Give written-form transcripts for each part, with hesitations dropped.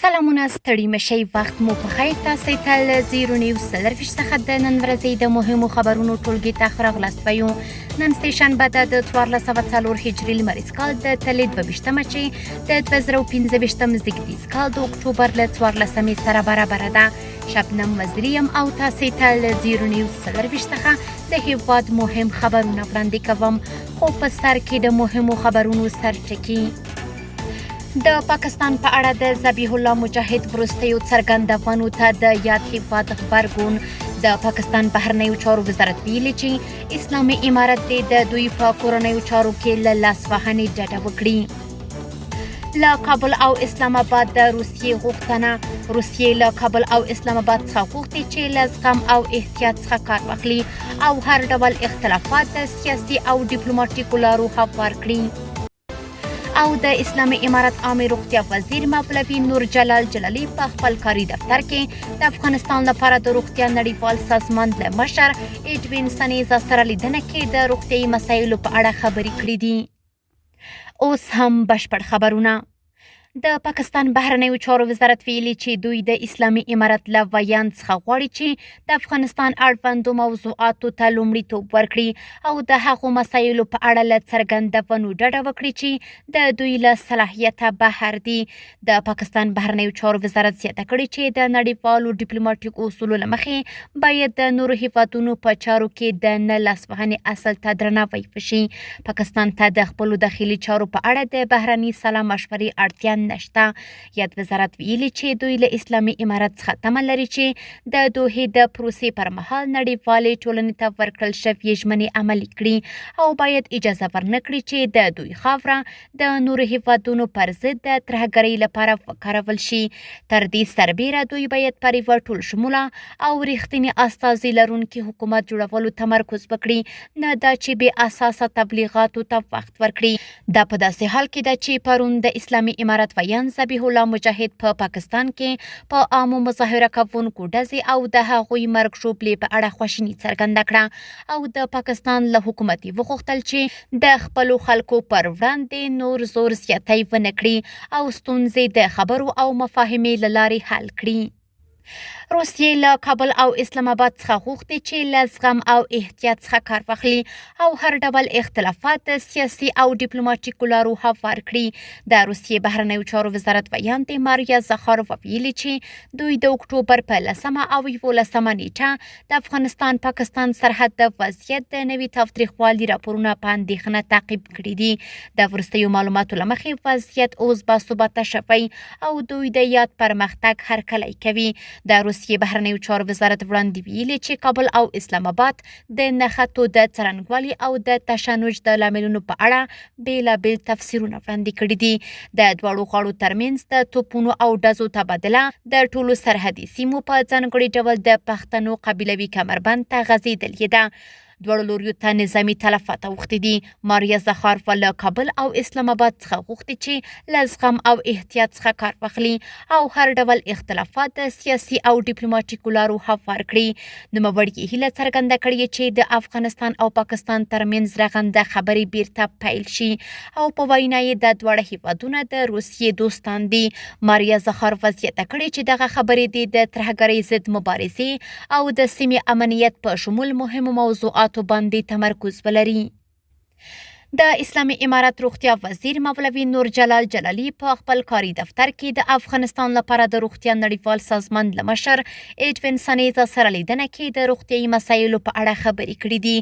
سلامونه ستړي مشئ وخت مو په خیر تاسې ته له 0.30 څخه د نن ورځې د مهمو خبرونو ټولګي ته راغلاست وایو. نن شنبه ده د 1404 هجري لمریز کال د تلې 22مه چې د 2015 زیږدیز کال د اکتوبر له 14مې سره برابره ده. شبنم وزیریم او تاسې ته له 0.30 څخه د هیواد مهم خبرونه وړاندې کوم، خو په سر کې د مهمو خبرونو سرچکي. د پاکستان په اړه د ذبیح الله مجاهد وروستیو څرګندونو ته د یاد هیواد غبرګون. د پاکستان بهرنیو چارو وزارت ویلي چې اسلامي امارت د دوی په کورنیو چارو کې له لاسوهنې ډډه وکړي. له کابل او اسلام آباد د روسیې غوښتنه. روسیې له کابل او اسلام آباد څخه غوښتي چې له زغم او احتیاط څخه کار واخلي او هر ډول اختلافات د سیاسي او ډیپلوماټیکو لارو هوار کړي. او د اسلامي امارت عامه روغتیا وزیر مولوي نور جلال جلالی په خپل کاري دفتر کې د افغانستان لپاره د روغتیا نړیوال سازمان له مشر ایډوین سنیزا سره لیدنه کې د روغتیايي مسایلو په اړه خبرې کړې دي. اوس هم بشپړ خبرونه. د پاکستان بهرنیو چارو وزارت ویلي چې دوی د اسلامي امارت له ویاند څخه غواړي چې د افغانستان اړوندو موضوعاتو ته لومړیتوب ورکړي او د هغو مسایلو په اړه له څرګندونو ډډه وکړي چې د دوی له صلاحیته بهر دي. د پاکستان بهرنیو چارو وزارت زیاته کړې چې د نړیوالو ډیپلوماټیکو اصولو له مخې باید د نورو هیوادونو په چارو کې د نه لاسوهنې اصل ته درناوی وشي. پاکستان ته د خپلو داخلي چارو په اړه د بهرني سلا مشورې اړتیا نشته. یاد وزارت ویلي چې دوی له اسلامي امارت څخه تمه لري چې د دوحې د پروسې پر مهال نړیوالې ټولنې ته ورکړل شوې ژمنې عملي کړي او باید اجازه ورنکړي چې د دوی خاوره د نورو هیوادونو پر ضد د ترهګرۍ لپاره وکارول شي. تر دې سربیره دوی باید پر یوه ټول شموله او ریښتیني استازي لرونکي حکومت جوړولو تمرکز وکړي، نه دا چې بې اساسه تبلیغاتو ته وخت ورکړي. دا په داسې حال کې ده چې پرون د اسلامي امارت ویاند ذبیح الله مجاهد په پاکستان کې په عامو مظاهره کوونکو ډزې او د هغوی مرګ ژوبلې په اړه خواشیني څرګنده کړه او د پاکستان له حکومت یې وغوښتل چې د خپلو خلکو پر وړاندې نور زور زیاتی ونه کړي او ستونزې د خبرو او مفاهمې له لارې حل کړي. روسیې له کابل او اسلام آباد څخه غوښتي چې له زغم او احتیاط څخه کار واخلي او هر ډول اختلافات د سیاسي او ډیپلوماټیکو لارو هوار کړي. د روسیې بهرنیو چارو وزارت ویاند ماریا زخارووا ویلي چې دوی د اکتوبر په 10 او 11 نیټه د افغانستان پاکستان سرحد د وضعیت د نوي تاوتریخوالي راپورونه په اندېښنه تعقیب کړي دي. د وروستیو معلوماتو له مخې وضعیت اوس باثباته شوی او دوی د یاد پرمختګ هرکلی کوي. د روسیې بهرنیو چارو وزارت وړاندې ویلي چې کابل او اسلام آباد د نښتو د څرنګوالي او د تشنج د لاملونو په اړه بیلابیل تفسیرونه وړاندې کړي دي. د دواړو غاړو ترمنځ د توپونو او ډزو تبادله د ټولو سرحدي سیمو په ځانګړي ډول د پښتنو قبیلوي کمربند ته غځېدلې ده. دواړو لوریو ته نظامي تلفات اوښتي دي. ماریا زخارووا له کابل او اسلام آباد څخه غوښتي چې له زغم او احتیاط څخه کار واخلي او هر ډول اختلافات د سیاسي او ډیپلوماټیکو لارو هوار کړي. نوموړي هیله څرګنده کړې چې د افغانستان او پاکستان ترمنځ رغنده خبرې بیرته پیل شي او په وینا یې د دواړه هیوادونه د روسیې دوستان دي. ماریا زخارووا زیاته کړې چې دغه خبرې د ترهګرۍ ضد مبارزې او د سیمې امنیت په شمول مهمو موضوعاتو باندې تمرکز ولري. د اسلامي امارت روغتیا وزیر مولوي نور جلال جلالی په خپل کاري دفتر کې د افغانستان لپاره د روغتیا نړیوال سازمان له مشر ایډوین سنیزا سره لیدنه کې د روغتیايي مسایلو په اړه خبرې کړې دي.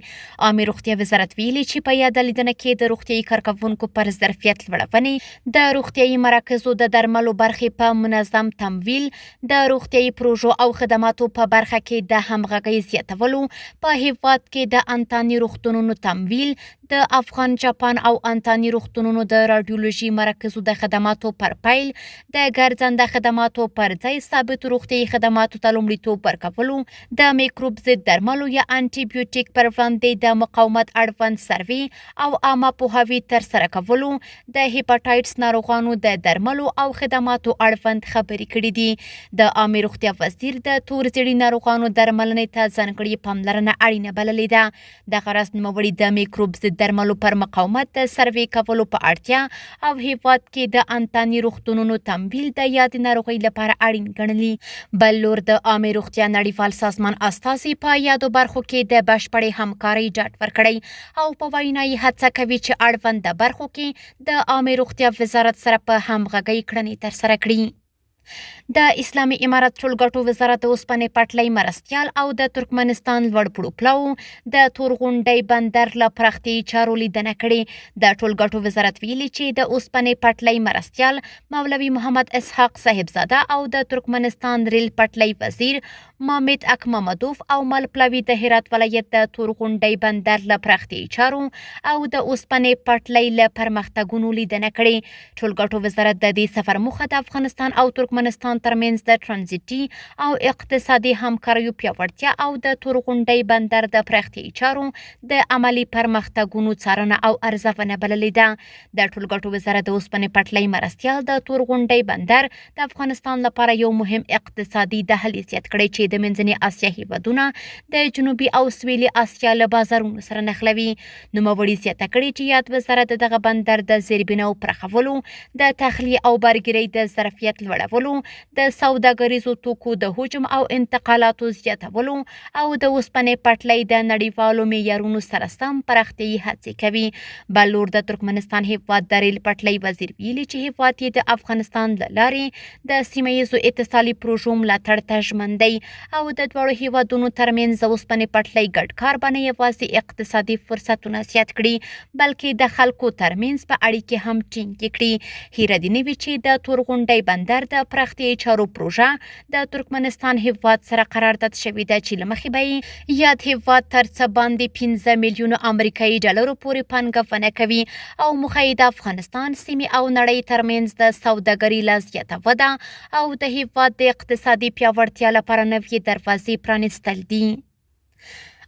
عامه روغتیا وزارت ویلي چې په یاده لیدنه کې د روغتیايي کارکوونکو پر ظرفیت لوړونې، د روغتیايي مراکزو د درملو برخې په منظم تمویل، د روغتیايي پروژو او خدماتو په برخه کې د همغږۍ زیاتولو، په هیواد کې د انتاني روغتونونو تمویل، د افغان جاپان او انتاني روغتونونو د رادیولوژي مرکزو د خدماتو پر پیل، د ګرځنده خدماتو پر ځای ثابت روغتیايي خدماتو ته لومړیتوب ورکولو، د میکروب ضد درملو یا انټي بیوټیک پر وړاندې د مقاومت اړوند سروې او عامه پوهاوي ترسره کولو، د هیپاټایټس ناروغانو د درملو او خدماتو اړوند خبرې کړې دي. د عامه روغتیا وزیر د تور زیړي ناروغانو درملنې ته ځانګړې پاملرنه اړینه بللې ده. دغه راز نوموړي د میکروب ضد درملو پر مقاومت د سروې کولو په اړتیا او هیواد کې د انتاني روغتونونو تمویل د یاد ناروغۍ لپاره اړین ګڼلي. بل لور د عامه روغتیا نړیوال سازمان استازي په یادو برخو کې د بشپړې همکارۍ ډاډ ورکړی او په وینا یې هڅه کوي چې اړوند برخو کې د عامه روغتیا وزارت سره په همغږۍ کړنې ترسره کړي. د اسلامي امارت ټولګټو وزارت د اوسپنې پټلۍ مرستیال او د ترکمنستان لوړ پړوپلو د تورغونډۍ بندر له پراختیايي چارو لیدنه کړې. د ټولګټو وزارت ویلي چې د اوسپنې پټلۍ مرستیال مولوي محمد اسحاق صاحبزاده او د ترکمنستان ریل پټلۍ وزیر مامد اکمامدوف او ملپلوي د هرات ولایت د تورغونډۍ بندر له پراختیايي چارو او د اوسپنې پټلۍ له پرمختګونو لیدنه کړې. ټولګټو وزارت د دې سفر موخه د افغانستان او ترکمنستان ترمنځ د ترانزیتي او اقتصادي همکاریو پیاوړتیا او د تورغونډۍ بندر د پراختیايي چارو د عملي پرمختګونو څارنه او ارزونه بللې ده. د ټولګټو وزارت د اوسپنې پټلۍ مرستیال د تورغونډۍ بندر د افغانستان لپاره یو مهم اقتصادي دهلیز یاد کړی چې د منځنۍ اسیا هیوادونه د جنوبي او سویلي اسیا له بازارونو سره نښلوي. نوموړي زیاته کړې چې یاد وزارت دغه بندر د زیربناو پراخولو، د تخلیه او بارګیرۍ د ظرفیت لوړولو، د سوداګریزو توکو د حجم او انتقالاتو زیاتولو او د اوسپنې پټلۍ د نړیوالو معیارونو سره سم پراختیايي هڅې کوي. بل لور د ترکمنستان هیواد د ریل پټلۍ وزیر ویلي چې هیواد یې د افغانستان له لارې د سیمه ییزو اتصالي پروژو ملاتړ ته ژمن دی او د دواړو هیوادونو ترمنځ د اوسپنې پټلۍ ګډ کار به نه یوازې اقتصادي فرصتونه زیات کړي بلکې د خلکو ترمنځ په اړیکې هم ټینګې کړي. هیره دې نه وي چې د تورغونډۍ بندر د پراختیايي چارو پروژه د ترکمنستان هیواد سره قرارداد شوې ده چې له مخې به یې یاد هیواد تر څه باندې 15 میلیونه امریکایي ډالرو پورې پانګونه کوي او موخه یې د افغانستان، سیمې او نړۍ ترمنځ د سوداګرۍ لا زیاته وده او د هیواد د اقتصادي پیاوړتیا لپاره نوې دروازې پرانیستل دي.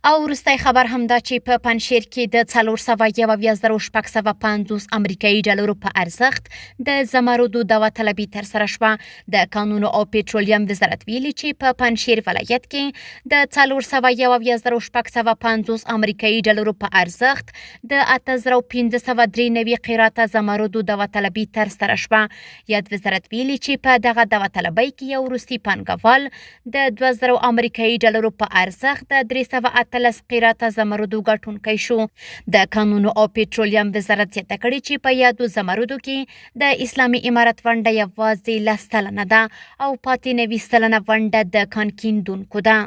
او وروستی خبر همدا چې په پنجشیر کې د 421,650 امریکایي ډالرو په ارزښت د زمرودو داوطلبي ترسره شوه. د کانونو او پټرولیم وزارت ویلي چې په پنجشیر ولایت کې د 421,650 امریکایي ډالرو په ارزښت د 8,593 قیراته زمرودو داوطلبي ترسره شوه. یاد وزارت ویلي چې په دغه داوطلبۍ کې یو روسي پانګوال د 2,000 امریکایي ډالرو په ارزښت د 308 قیراته زمرودو ګټونکی شو. د کانونو او پټرولیم وزارت زیاته کړې چې په یادو زمرودو کې د اسلامي امارت ونډه یوازې 10 سلنه ده او پاتې 90 سلنه ونډه د کان کیندونکو ده.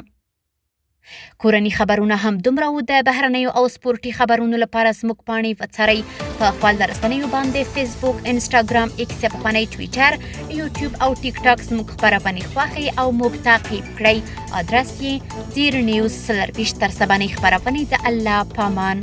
کورني خبرونه هم دومره و. د بهرنیو او سپورټي خبرونو لپاره زموږ پاڼې وڅارئ په خپل رسنیو باندې فیسبوک، انسټاګرام، ایکس یا پخوانی ټویټر، یوټیوب او ټیک ټاک زموږ خپرونې خوښئ او موږ تعقیب کړئ. ادرس یې 0 نیوز 24 تر سبانۍ خپرونې د الله پامان.